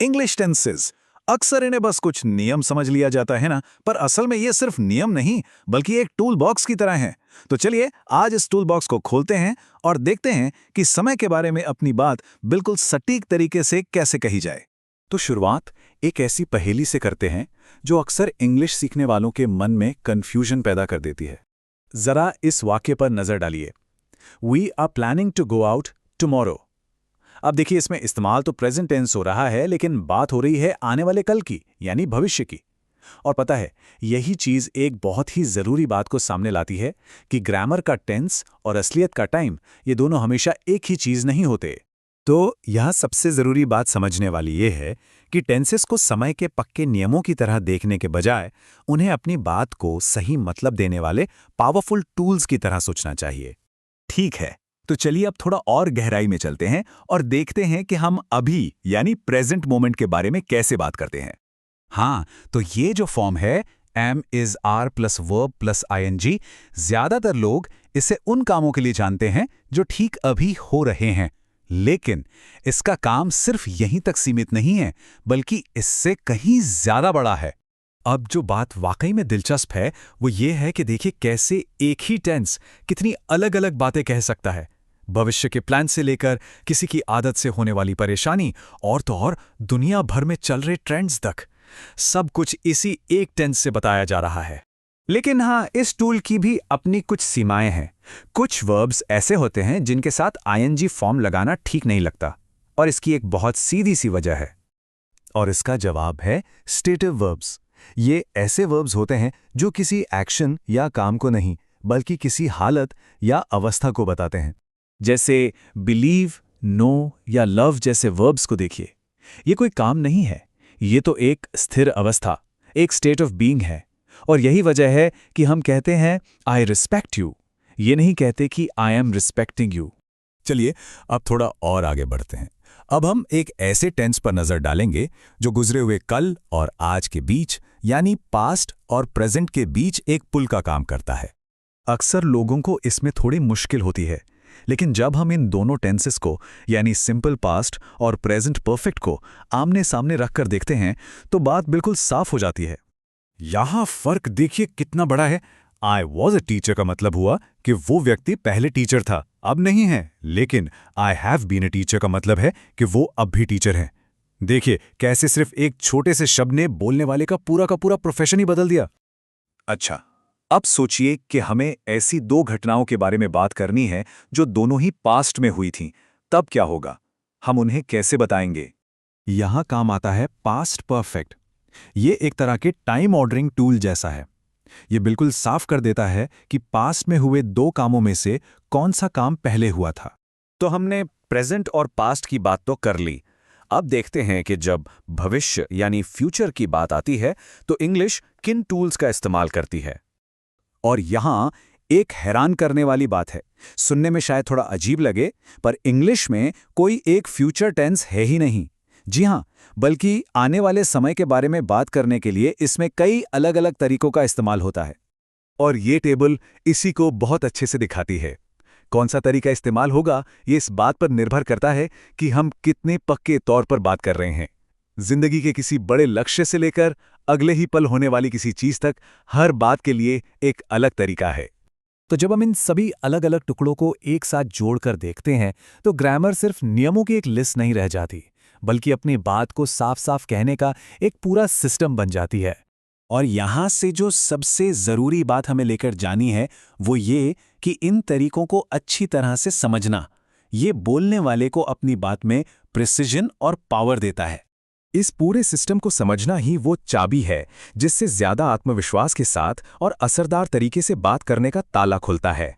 English tenses. अक्सर इन्हें बस कुछ नियम समझ लिया जाता है ना, पर असल में ये सिर्फ नियम नहीं बल्कि एक टूल बॉक्स की तरह हैं। तो चलिए आज इस टूल बॉक्स को खोलते हैं और देखते हैं कि समय के बारे में अपनी बात बिल्कुल सटीक तरीके से कैसे कही जाए। तो शुरुआत एक ऐसी पहेली से करते हैं जो अक्सर इंग्लिश सीखने वालों के मन में कंफ्यूजन पैदा कर देती है। जरा इस वाक्य पर नजर डालिए। We are planning to go out tomorrow. अब देखिए, इसमें इस्तेमाल तो प्रेजेंट टेंस हो रहा है, लेकिन बात हो रही है आने वाले कल की, यानी भविष्य की। और पता है, यही चीज एक बहुत ही जरूरी बात को सामने लाती है कि ग्रामर का टेंस और असलियत का टाइम, ये दोनों हमेशा एक ही चीज नहीं होते। तो यह सबसे जरूरी बात समझने वाली ये है कि टेंसेस को समय के पक्के नियमों की तरह देखने के बजाय उन्हें अपनी बात को सही मतलब देने वाले पावरफुल टूल्स की तरह सोचना चाहिए। ठीक है, तो चलिए अब थोड़ा और गहराई में चलते हैं और देखते हैं कि हम अभी यानी प्रेजेंट मोमेंट के बारे में कैसे बात करते हैं। हाँ, तो ये जो फॉर्म है am is are plus verb plus ING, ज्यादातर लोग इसे उन कामों के लिए जानते हैं जो ठीक अभी हो रहे हैं, लेकिन इसका काम सिर्फ यहीं तक सीमित नहीं है, बल्कि इससे कहीं ज्यादा बड़ा है। अब जो बात वाकई में दिलचस्प है वो ये है कि देखिए कैसे एक ही टेंस कितनी अलग अलग बातें कह सकता है। भविष्य के प्लान से लेकर किसी की आदत से होने वाली परेशानी और तो और दुनिया भर में चल रहे ट्रेंड्स तक, सब कुछ इसी एक टेंस से बताया जा रहा है। लेकिन हाँ, इस टूल की भी अपनी कुछ सीमाएं हैं। कुछ वर्ब्स ऐसे होते हैं जिनके साथ आईएनजी फॉर्म लगाना ठीक नहीं लगता, और इसकी एक बहुत सीधी सी वजह है। और इसका जवाब है स्टेटिव वर्ब्स। ये ऐसे वर्ब्स होते हैं जो किसी एक्शन या काम को नहीं, बल्कि किसी हालत या अवस्था को बताते हैं। जैसे बिलीव, नो या लव जैसे वर्ब्स को देखिए। ये कोई काम नहीं है, ये तो एक स्थिर अवस्था, एक स्टेट ऑफ बीइंग है। और यही वजह है कि हम कहते हैं आई रिस्पेक्ट यू, ये नहीं कहते कि आई एम रिस्पेक्टिंग यू। चलिए अब थोड़ा और आगे बढ़ते हैं। अब हम एक ऐसे टेंस पर नजर डालेंगे जो गुजरे हुए कल और आज के बीच, यानी पास्ट और प्रेजेंट के बीच एक पुल का काम करता है। अक्सर लोगों को इसमें थोड़ी मुश्किल होती है, लेकिन जब हम इन दोनों टेंसेस को, यानी सिंपल पास्ट और प्रेजेंट परफेक्ट को आमने सामने रखकर देखते हैं तो बात बिल्कुल साफ हो जाती है। यहां फर्क देखिए कितना बड़ा है। आई वॉज अ टीचर का मतलब हुआ कि वो व्यक्ति पहले टीचर था, अब नहीं है, लेकिन I have been a teacher का मतलब है कि वो अब भी टीचर हैं। देखिए कैसे सिर्फ एक छोटे से शब्द ने बोलने वाले का पूरा प्रोफेशन ही बदल दिया। अच्छा, अब सोचिए कि हमें ऐसी दो घटनाओं के बारे में बात करनी है जो दोनों ही पास्ट में हुई थीं, तब क्या होगा? हम उन्हें कैसे बताएंगे? यहां काम आता है पास्ट परफेक्ट। ये एक तरह के टाइम ऑर्डरिंग टूल जैसा है। ये बिल्कुल साफ कर देता है कि पास्ट में हुए दो कामों में से कौन सा काम पहले हुआ था। तो हमने प्रेजेंट और पास्ट की बात तो कर ली। अब देखते हैं कि जब भविष्य यानी फ्यूचर की बात आती है तो इंग्लिश किन टूल्स का इस्तेमाल करती है। और यहां एक हैरान करने वाली बात है, सुनने में शायद थोड़ा अजीब लगे, पर इंग्लिश में कोई एक फ्यूचर टेंस है ही नहीं। जी हां, बल्कि आने वाले समय के बारे में बात करने के लिए इसमें कई अलग अलग तरीकों का इस्तेमाल होता है। और ये टेबल इसी को बहुत अच्छे से दिखाती है। कौन सा तरीका इस्तेमाल होगा ये इस बात पर निर्भर करता है कि हम कितने पक्के तौर पर बात कर रहे हैं। जिंदगी के किसी बड़े लक्ष्य से लेकर अगले ही पल होने वाली किसी चीज तक, हर बात के लिए एक अलग तरीका है। तो जब हम इन सभी अलग अलग टुकड़ों को एक साथ जोड़कर देखते हैं तो ग्रामर सिर्फ नियमों की एक लिस्ट नहीं रह जाती, बल्कि अपनी बात को साफ साफ कहने का एक पूरा सिस्टम बन जाती है। और यहां से जो सबसे जरूरी बात हमें लेकर जानी है वो ये कि इन तरीकों को अच्छी तरह से समझना, ये बोलने वाले को अपनी बात में प्रिसिजन और पावर देता है। इस पूरे सिस्टम को समझना ही वो चाबी है जिससे ज्यादा आत्मविश्वास के साथ और असरदार तरीके से बात करने का ताला खुलता है।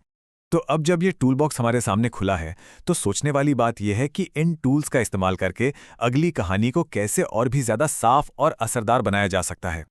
तो अब जब ये टूल बॉक्स हमारे सामने खुला है तो सोचने वाली बात यह है कि इन टूल्स का इस्तेमाल करके अगली कहानी को कैसे और भी ज्यादा साफ और असरदार बनाया जा सकता है।